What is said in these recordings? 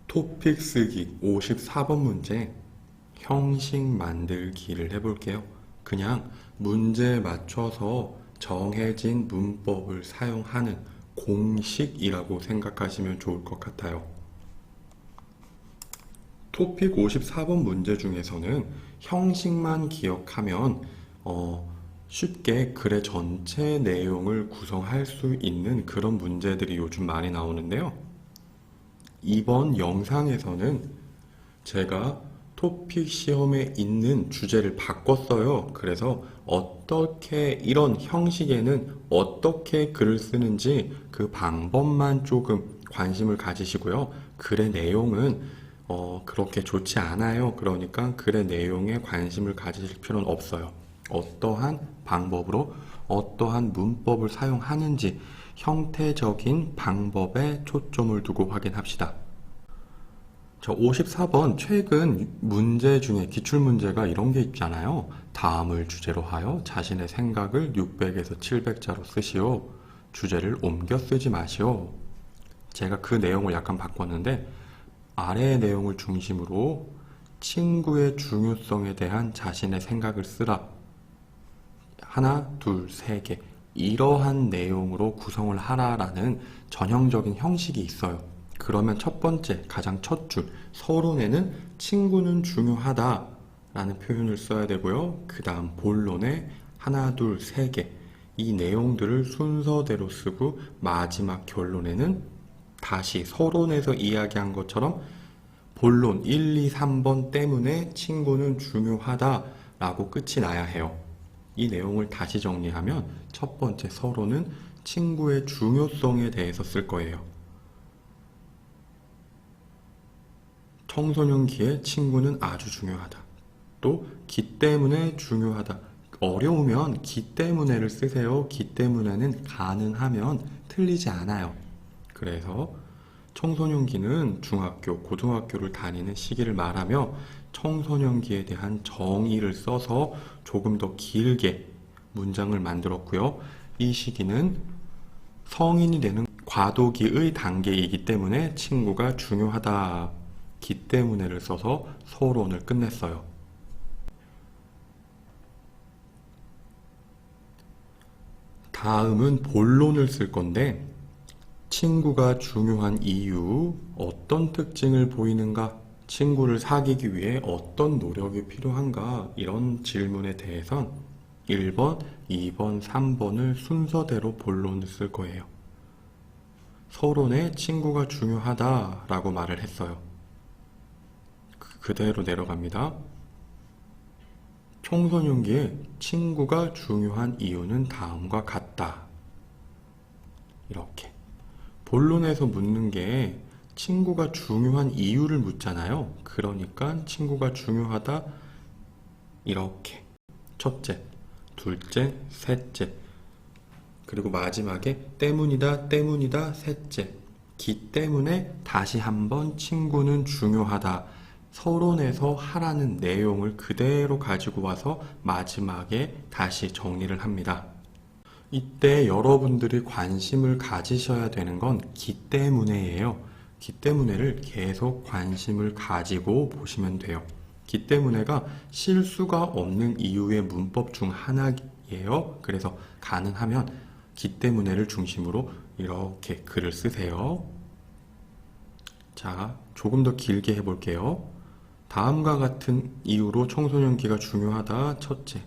토픽 쓰기 54번 문제 형식 만들기를 해볼게요. 그냥 문제에 맞춰서 정해진 문법을 사용하는 공식이라고 생각하시면 좋을 것 같아요. 토픽 54번 문제 중에서는 형식만 기억하면 쉽게 글의 전체 내용을 구성할 수 있는 그런 문제들이 요즘 많이 나오는데요. 이번 영상에서는 제가 토픽 시험에 있는 주제를 바꿨어요. 그래서 어떻게 이런 형식에는 어떻게 글을 쓰는지 그 방법만 조금 관심을 가지시고요. 글의 내용은 그렇게 좋지 않아요. 그러니까 글의 내용에 관심을 가지실 필요는 없어요. 어떠한 방법으로 어떠한 문법을 사용하는지 형태적인 방법에 초점을 두고 확인합시다. 저 54번 최근 문제 중에 기출문제가 이런 게 있잖아요. 다음을 주제로 하여 자신의 생각을 600에서 700자로 쓰시오. 주제를 옮겨 쓰지 마시오. 제가 그 내용을 약간 바꿨는데 아래의 내용을 중심으로 친구의 중요성에 대한 자신의 생각을 쓰라. 하나, 둘, 세 개. 이러한 내용으로 구성을 하라라는 전형적인 형식이 있어요. 그러면 첫 번째, 가장 첫 줄, 서론에는 친구는 중요하다 라는 표현을 써야 되고요. 그 다음 본론에 하나, 둘, 세 개. 이 내용들을 순서대로 쓰고 마지막 결론에는 다시 서론에서 이야기한 것처럼 본론 1, 2, 3번 때문에 친구는 중요하다 라고 끝이 나야 해요. 이 내용을 다시 정리하면 첫 번째 서론은 친구의 중요성에 대해서 쓸 거예요. 청소년기에 친구는 아주 중요하다. 또 기 때문에 중요하다. 어려우면 기 때문에를 쓰세요. 기 때문에는 가능하면 틀리지 않아요. 그래서 청소년기는 중학교, 고등학교를 다니는 시기를 말하며 청소년기에 대한 정의를 써서 조금 더 길게 문장을 만들었고요. 이 시기는 성인이 되는 과도기의 단계이기 때문에 친구가 중요하다. 기 때문에를 써서 서론을 끝냈어요. 다음은 본론을 쓸 건데 친구가 중요한 이유, 어떤 특징을 보이는가, 친구를 사귀기 위해 어떤 노력이 필요한가 이런 질문에 대해선 1번, 2번, 3번을 순서대로 본론을 쓸 거예요. 서론에 친구가 중요하다라고 말을 했어요. 그대로 내려갑니다. 청소년기에 친구가 중요한 이유는 다음과 같다. 이렇게. 본론에서 묻는 게 친구가 중요한 이유를 묻잖아요. 그러니까 친구가 중요하다. 이렇게. 첫째, 둘째, 셋째. 그리고 마지막에 때문이다, 때문이다, 셋째. 기 때문에 다시 한번 친구는 중요하다. 서론에서 하라는 내용을 그대로 가지고 와서 마지막에 다시 정리를 합니다. 이때 여러분들이 관심을 가지셔야 되는 건 기 때문에예요. 기 때문에를 계속 관심을 가지고 보시면 돼요. 기 때문에가 실수가 없는 이유의 문법 중 하나예요. 그래서 가능하면 기 때문에를 중심으로 이렇게 글을 쓰세요. 자, 조금 더 길게 해볼게요. 다음과 같은 이유로 청소년기가 중요하다. 첫째,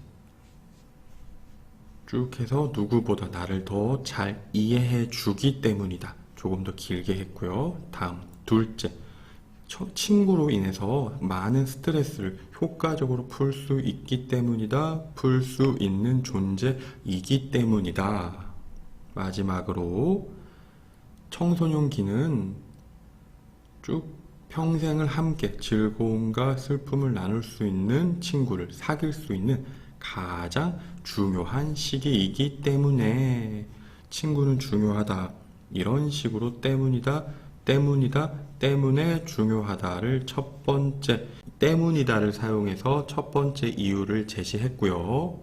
쭉 해서 누구보다 나를 더 잘 이해해 주기 때문이다. 조금 더 길게 했고요. 다음, 둘째, 친구로 인해서 많은 스트레스를 효과적으로 풀 수 있기 때문이다. 풀 수 있는 존재이기 때문이다. 마지막으로 청소년기는 쭉 평생을 함께 즐거움과 슬픔을 나눌 수 있는 친구를 사귈 수 있는 가장 중요한 시기이기 때문에 친구는 중요하다. 이런 식으로 때문이다, 때문이다, 때문에 중요하다를 첫 번째 때문이다를 사용해서 첫 번째 이유를 제시했고요.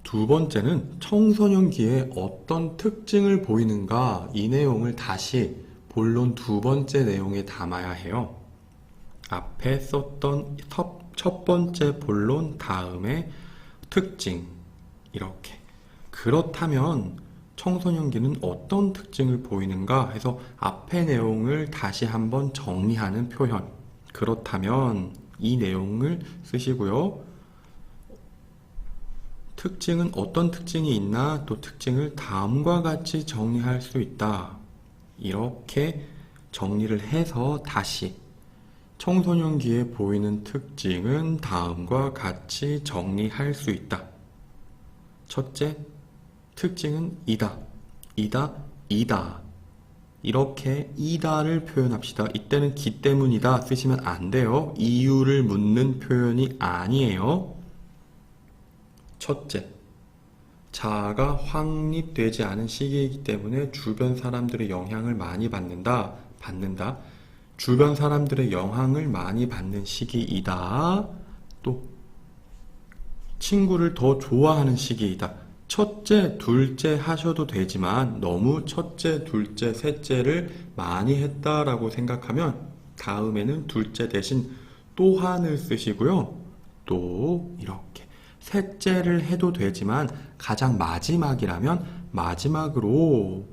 두 번째는 청소년기에 어떤 특징을 보이는가 이 내용을 다시 본론 두 번째 내용에 담아야 해요. 앞에 썼던 첫 번째 본론 다음에 특징 이렇게. 그렇다면 청소년기는 어떤 특징을 보이는가 해서 앞의 내용을 다시 한번 정리하는 표현. 그렇다면 이 내용을 쓰시고요. 특징은 어떤 특징이 있나 또 특징을 다음과 같이 정리할 수 있다. 이렇게 정리를 해서 다시 청소년기에 보이는 특징은 다음과 같이 정리할 수 있다. 첫째, 특징은 이다, 이다. 이렇게 이다를 표현합시다. 이때는 기 때문이다 쓰시면 안 돼요. 이유를 묻는 표현이 아니에요. 첫째, 자아가 확립되지 않은 시기이기 때문에 주변 사람들의 영향을 많이 받는다. 주변 사람들의 영향을 많이 받는 시기이다. 또 친구를 더 좋아하는 시기이다. 첫째, 둘째 하셔도 되지만 너무 첫째, 둘째, 셋째를 많이 했다라고 생각하면 다음에는 둘째 대신 또한을 쓰시고요. 또 이렇게 셋째를 해도 되지만 가장 마지막이라면 마지막으로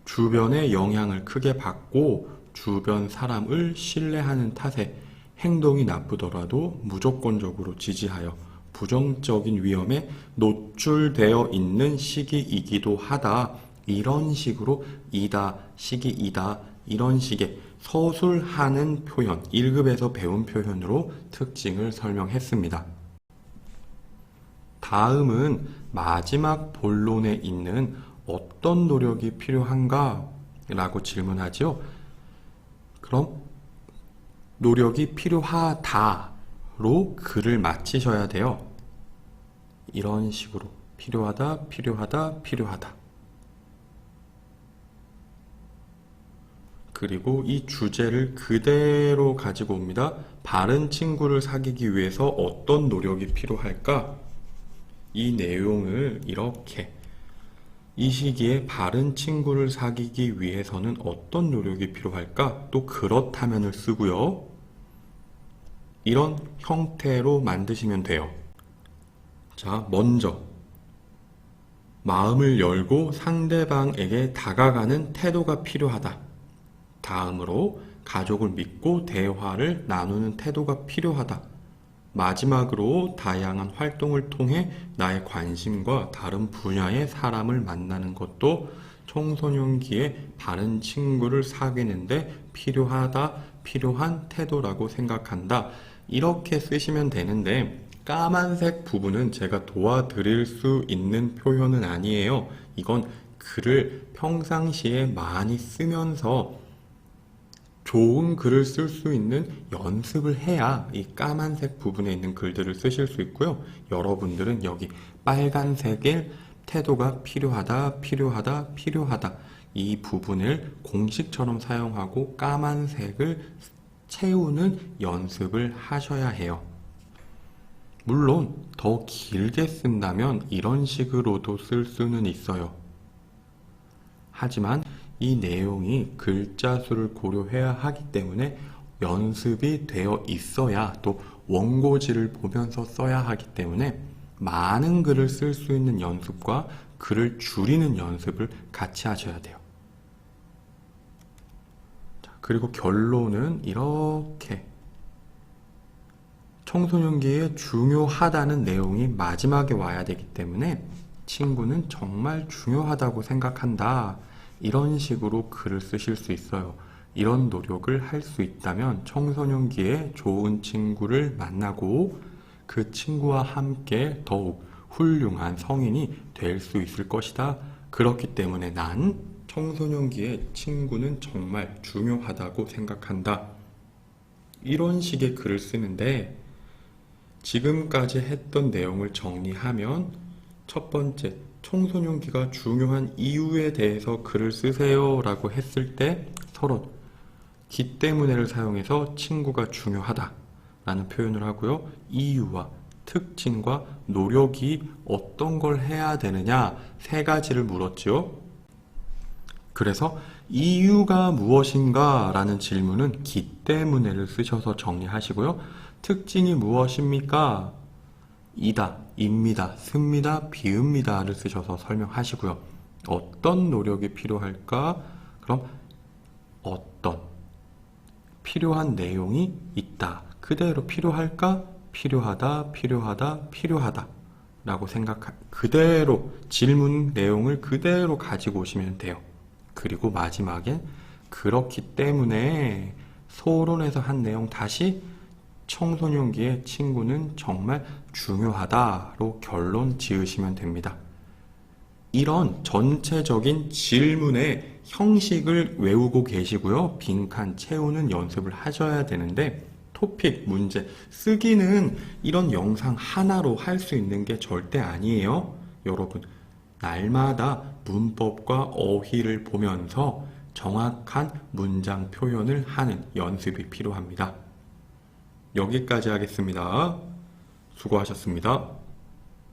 주변의 영향을 크게 받고 주변 사람을 신뢰하는 탓에 행동이 나쁘더라도 무조건적으로 지지하여 부정적인 위험에 노출되어 있는 시기이기도 하다. 이런 식으로 이다, 시기이다, 이런 식의 서술하는 표현, 1급에서 배운 표현으로 특징을 설명했습니다. 다음은 마지막 본론에 있는 어떤 노력이 필요한가? 라고 질문하죠. 그럼 노력이 필요하다로 글을 마치셔야 돼요. 이런 식으로 필요하다, 필요하다, 필요하다. 그리고 이 주제를 그대로 가지고 옵니다. 바른 친구를 사귀기 위해서 어떤 노력이 필요할까? 이 내용을 이렇게 이 시기에 바른 친구를 사귀기 위해서는 어떤 노력이 필요할까? 또 그렇다면을 쓰고요. 이런 형태로 만드시면 돼요. 자, 먼저 마음을 열고 상대방에게 다가가는 태도가 필요하다. 다음으로 가족을 믿고 대화를 나누는 태도가 필요하다. 마지막으로 다양한 활동을 통해 나의 관심과 다른 분야의 사람을 만나는 것도 청소년기에 바른 친구를 사귀는데 필요한 태도라고 생각한다. 이렇게 쓰시면 되는데 까만색 부분은 제가 도와드릴 수 있는 표현은 아니에요. 이건 글을 평상시에 많이 쓰면서 좋은 글을 쓸 수 있는 연습을 해야 이 까만색 부분에 있는 글들을 쓰실 수 있고요. 여러분들은 여기 빨간색의 태도가 필요하다. 이 부분을 공식처럼 사용하고 까만색을 채우는 연습을 하셔야 해요. 물론 더 길게 쓴다면 이런 식으로도 쓸 수는 있어요. 하지만 이 내용이 글자 수를 고려해야 하기 때문에 연습이 되어 있어야 또 원고지를 보면서 써야 하기 때문에 많은 글을 쓸 수 있는 연습과 글을 줄이는 연습을 같이 하셔야 돼요. 자, 그리고 결론은 이렇게 청소년기에 중요하다는 내용이 마지막에 와야 되기 때문에 친구는 정말 중요하다고 생각한다. 이런 식으로 글을 쓰실 수 있어요. 이런 노력을 할 수 있다면 청소년기에 좋은 친구를 만나고 그 친구와 함께 더욱 훌륭한 성인이 될 수 있을 것이다. 그렇기 때문에 난 청소년기에 친구는 정말 중요하다고 생각한다. 이런 식의 글을 쓰는데 지금까지 했던 내용을 정리하면 첫 번째, 청소년기가 중요한 이유에 대해서 글을 쓰세요 라고 했을 때 서론, 기 때문에를 사용해서 친구가 중요하다 라는 표현을 하고요. 이유와 특징과 노력이 어떤 걸 해야 되느냐 세 가지를 물었죠. 그래서 이유가 무엇인가? 라는 질문은 기 때문에를 쓰셔서 정리하시고요. 특징이 무엇입니까? 이다, 입니다, 습니다, 비읍니다를 쓰셔서 설명하시고요. 어떤 노력이 필요할까? 그럼 어떤 필요한 내용이 있다. 그대로 필요할까? 필요하다, 필요하다, 필요하다 라고 그대로 질문 내용을 그대로 가지고 오시면 돼요. 그리고 마지막에 그렇기 때문에 소론에서 한 내용 다시 청소년기의 친구는 정말 중요하다로 결론 지으시면 됩니다. 이런 전체적인 질문의 형식을 외우고 계시고요. 빈칸 채우는 연습을 하셔야 되는데 토픽, 문제, 쓰기는 이런 영상 하나로 할 수 있는 게 절대 아니에요. 여러분, 날마다 문법과 어휘를 보면서 정확한 문장 표현을 하는 연습이 필요합니다. 여기까지 하겠습니다. 수고하셨습니다.